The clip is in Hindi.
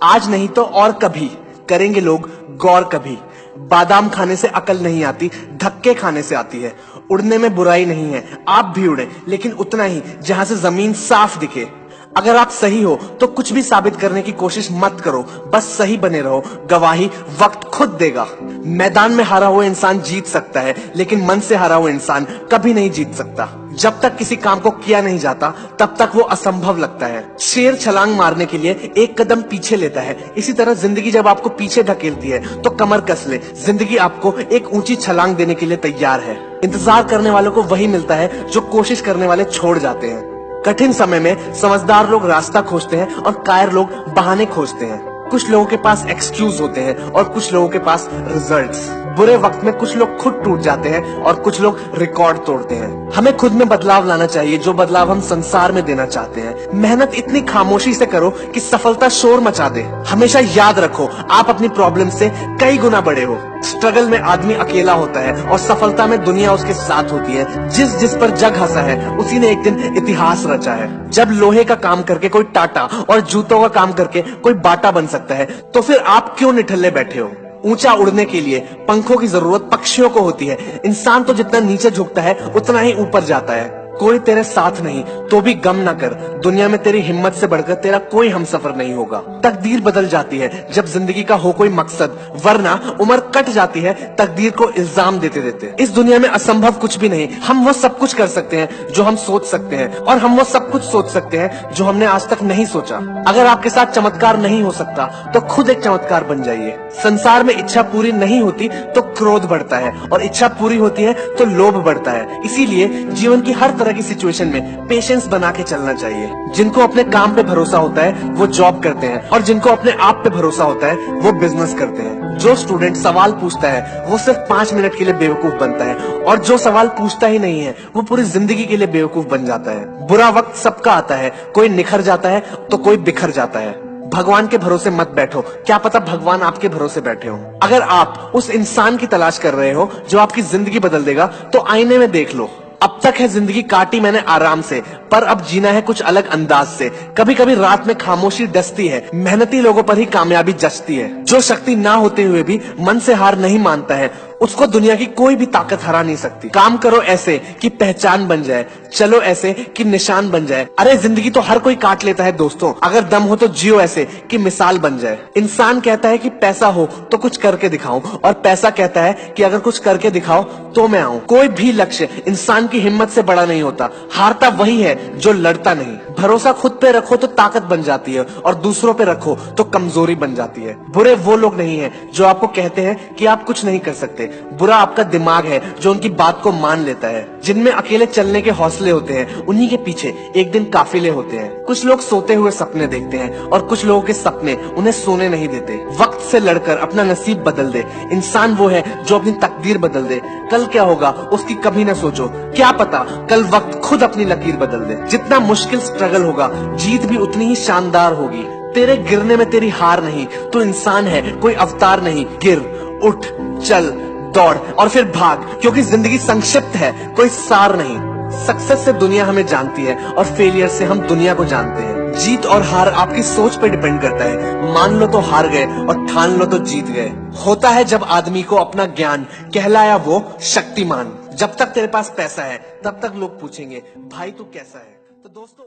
आज नहीं तो और कभी करेंगे लोग गौर कभी। बादाम खाने से अकल नहीं आती, धक्के खाने से आती है। उड़ने में बुराई नहीं है, आप भी उड़े, लेकिन उतना ही जहां से जमीन साफ दिखे। अगर आप सही हो तो कुछ भी साबित करने की कोशिश मत करो, बस सही बने रहो, गवाही वक्त खुद देगा। मैदान में हारा हुआ इंसान जीत सकता है, लेकिन मन से हारा हुआ इंसान कभी नहीं जीत सकता। जब तक किसी काम को किया नहीं जाता तब तक वो असंभव लगता है। शेर छलांग मारने के लिए एक कदम पीछे लेता है, इसी तरह जिंदगी जब आपको पीछे धकेलती है तो कमर कस ले, जिंदगी आपको एक ऊंची छलांग देने के लिए तैयार है। इंतजार करने वालों को वही मिलता है जो कोशिश करने वाले छोड़ जाते हैं। कठिन समय में समझदार लोग रास्ता खोजते हैं और कायर लोग बहाने खोजते हैं। कुछ लोगों के पास एक्सक्यूज होते हैं और कुछ लोगों के पास रिजल्ट्स। बुरे वक्त में कुछ लोग खुद टूट जाते हैं और कुछ लोग रिकॉर्ड तोड़ते हैं। हमें खुद में बदलाव लाना चाहिए, जो बदलाव हम संसार में देना चाहते हैं। मेहनत इतनी खामोशी से करो कि सफलता शोर मचा दे। हमेशा याद रखो, आप अपनी प्रॉब्लम से कई गुना बड़े हो। स्ट्रगल में आदमी अकेला होता है और सफलता में दुनिया उसके साथ होती है। जिस पर जग हंसा है उसी ने एक दिन इतिहास रचा है। जब लोहे का काम करके कोई टाटा और जूतों का काम करके कोई बाटा बन सकता है, तो फिर आप क्यों निठल्ले बैठे हो? ऊंचा उड़ने के लिए पंखों की जरूरत पक्षियों को होती है। इंसान तो जितना नीचे झुकता है उतना ही ऊपर जाता है। कोई तेरे साथ नहीं तो भी गम ना कर, दुनिया में तेरी हिम्मत से बढ़कर तेरा कोई हमसफर नहीं होगा। तकदीर बदल जाती है जब जिंदगी का हो कोई मकसद, वरना उम्र कट जाती है तकदीर को इल्जाम देते देते। इस दुनिया में असंभव कुछ भी नहीं। हम वो सब कुछ कर सकते हैं जो हम सोच सकते हैं, और हम वो सब कुछ सोच सकते हैं जो हमने आज तक नहीं सोचा। अगर आपके साथ चमत्कार नहीं हो सकता तो खुद एक चमत्कार बन जाइए। संसार में इच्छा पूरी नहीं होती तो क्रोध बढ़ता है, और इच्छा पूरी होती है तो लोभ बढ़ता है। इसीलिए जीवन की हर तरह की सिचुएशन में पेशेंस बना के चलना चाहिए। जिनको अपने काम पे भरोसा होता है वो जॉब करते हैं, और जिनको अपने आप पे भरोसा होता है वो बिजनेस करते हैं। जो स्टूडेंट सवाल पूछता है वो सिर्फ 5 मिनट के लिए बेवकूफ बनता है, और जो सवाल पूछता ही नहीं है वो पूरी जिंदगी के लिए बेवकूफ बन जाता है। बुरा वक्त सबका आता है, कोई निखर जाता है तो कोई बिखर जाता है। भगवान के भरोसे मत बैठो, क्या पता भगवान आपके भरोसे बैठे हो। अगर आप उस इंसान की तलाश कर रहे हो जो आपकी जिंदगी बदल देगा, तो आईने में देख लो। अब तक है जिंदगी काटी मैंने आराम से, पर अब जीना है कुछ अलग अंदाज से। कभी कभी रात में खामोशी डसती है, मेहनती लोगों पर ही कामयाबी जचती है। जो शक्ति ना होते हुए भी मन से हार नहीं मानता है, उसको दुनिया की कोई भी ताकत हरा नहीं सकती। काम करो ऐसे कि पहचान बन जाए, चलो ऐसे कि निशान बन जाए। अरे जिंदगी तो हर कोई काट लेता है दोस्तों, अगर दम हो तो जियो ऐसे कि मिसाल बन जाए। इंसान कहता है कि पैसा हो तो कुछ करके दिखाऊं, और पैसा कहता है कि अगर कुछ करके दिखाओ तो मैं आऊं। कोई भी लक्ष्य इंसान की हिम्मत से बड़ा नहीं होता। हारता वही है जो लड़ता नहीं। भरोसा खुद पे रखो तो ताकत बन जाती है, और दूसरों पे रखो तो कमजोरी बन जाती है। बुरे वो लोग नहीं है जो आपको कहते हैं कि आप कुछ नहीं कर सकते। बुरा आपका दिमाग है जो उनकी बात को मान लेता है। जिनमें अकेले चलने के हौसले होते हैं, उन्हीं के पीछे एक दिन काफिले होते हैं। कुछ लोग सोते हुए सपने देखते हैं, और कुछ लोगों के सपने उन्हें सोने नहीं देते। वक्त से लड़कर अपना नसीब बदल दे। इंसान वो है जो अपनी तकदीर बदल दे। कल क्या होगा उसकी कभी न सोचो, क्या पता कल वक्त खुद अपनी लकीर बदल दे। जितना मुश्किल स्ट्रगल होगा, जीत भी उतनी ही शानदार होगी। तेरे गिरने में तेरी हार नहीं, तू इंसान है, कोई अवतार नहीं। गिर, उठ, चल, दौड़ और फिर भाग, क्योंकि जिंदगी संक्षिप्त है, कोई सार नहीं। सक्सेस से दुनिया हमें जानती है, और फेलियर से हम दुनिया को जानते हैं। जीत और हार आपकी सोच पे डिपेंड करता है। मान लो तो हार गए, और ठान लो तो जीत गए। होता है जब आदमी को अपना ज्ञान, कहलाया वो शक्तिमान। जब तक तेरे पास पैसा है तब तक लोग पूछेंगे भाई तू कैसा है। तो दोस्तों